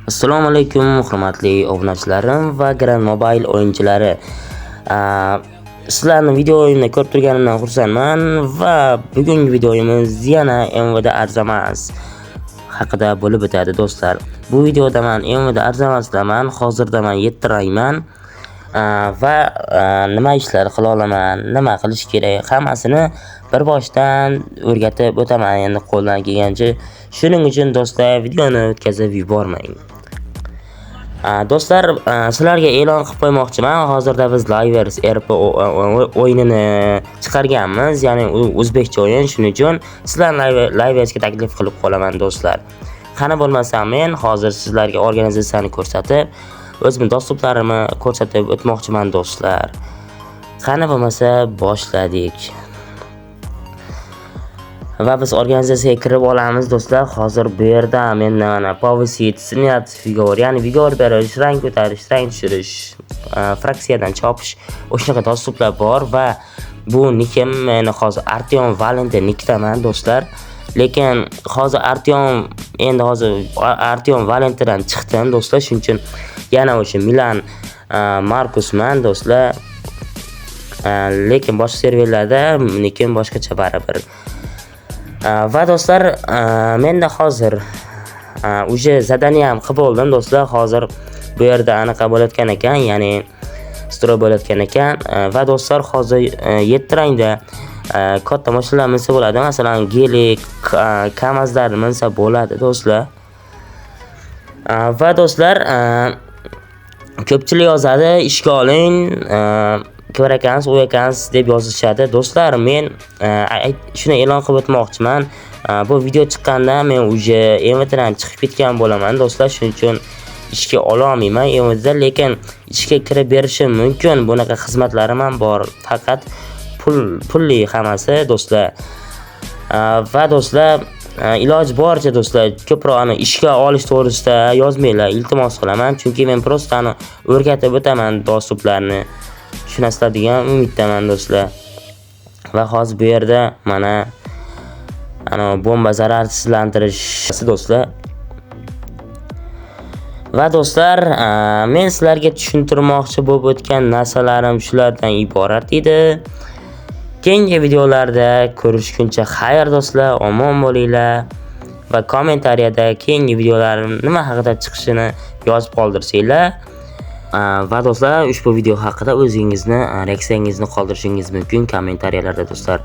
Assalomu alaykum hurmatli obunachilarim va Grand Mobile o'yinchilari. Sizlarni videoyimni ko'rib turganimdan xursandman va bugungi videoyimiz yana MVD arzamas haqida bo'lib o'tadi do'stlar. Bu videoda men MVD arzamasdaman, hozirda men 7 rangman va nima ishlar qila olaman, nima qilish kerak, hammasini bir boshdan o'rgatib o'taman endi qo'ldan kelgancha. Shuning uchun do'stlar videoni o'tkazib yubormang. Do'stlar, sizlarga e'lon qilib qo'ymoqchiman. Hozirda biz Livers RP o'yinini chiqarganmiz, ya'ni o'zbekcha o'yin. Shuning uchun sizlarni Liversga taklif qilib qolaman do'stlar. Qani bo'lmasam men hozir sizlarga organizatsiyani ko'rsatib, o'zimning dostuplarimni ko'rsatib o'tmoqchiman do'stlar. Qani bo'lmasa boshladik. Va biz organizatsiyaga kirib olamiz do'stlar. Hozir bu yerda men mana Powerseed, Snap Figure, ya'ni vigor berish, rang ko'tarish, rang tushirish, fraksiyadan chopish o'shanaqa dostuplar bor va bu nikim meni hozir Artyom Valentin nikdaman do'stlar. Lekin hozir Artyom Valentindan chiqdim do'stlar. Shuning uchun yana o'sha Milan Markusman do'stlar. Lekin boshqa serverlarda nikim boshqacha baribir. Va do'stlar, menda hozir uje zadaniya ham qilib oldim do'stlar. Hozir bu yerda anaqa bo'layotgan ekan, ya'ni stroy bo'layotgan ekan va do'stlar hozir 7 rangda katta mashinalar minsa bo'ladi. Masalan, Gelik, Kamazlar minsa bo'ladi do'stlar. Va do'stlar, ko'pchilik yozadi, ishga oling, ko'rakansiz, o'yakansiz deb yozishadi. Do'stlar, men shuni e'lon qilib o'tmoqchiman. Bu video chiqqanda men uje MVDdan chiqib ketgan bo'laman do'stlar. Shuning uchun ishga ola olmayman MVDdan, lekin ishga kirib berishim mumkin. Bunaqa xizmatlarim ham bor. Faqat pulli hammasi do'stlar. Va do'stlar, iloji boricha do'stlar, ko'proq ishga olish to'g'risida yozmanglar, iltimos qilaman, chunki men prosta o'rgatib o'taman dostuplarni. Tushunasizlar degan umiddaman do'stlar. Va hozir bu yerda mana bomba zararsizlantirish do'stlar. Va do'stlar, men sizlarga tushuntirmoqchi bo'lib o'tgan narsalarim shulardan iborat edi. Keyingi videolarda ko'rishguncha xayr do'stlar, omon bo'linglar va kommentariyada keyingi videolarim nima haqida chiqishini yozib qoldirsanglar. Va do'stlar, ushbu video haqida o'zingizni reaksiyangizni qoldirishingiz mumkin kommentariyalarda do'stlar.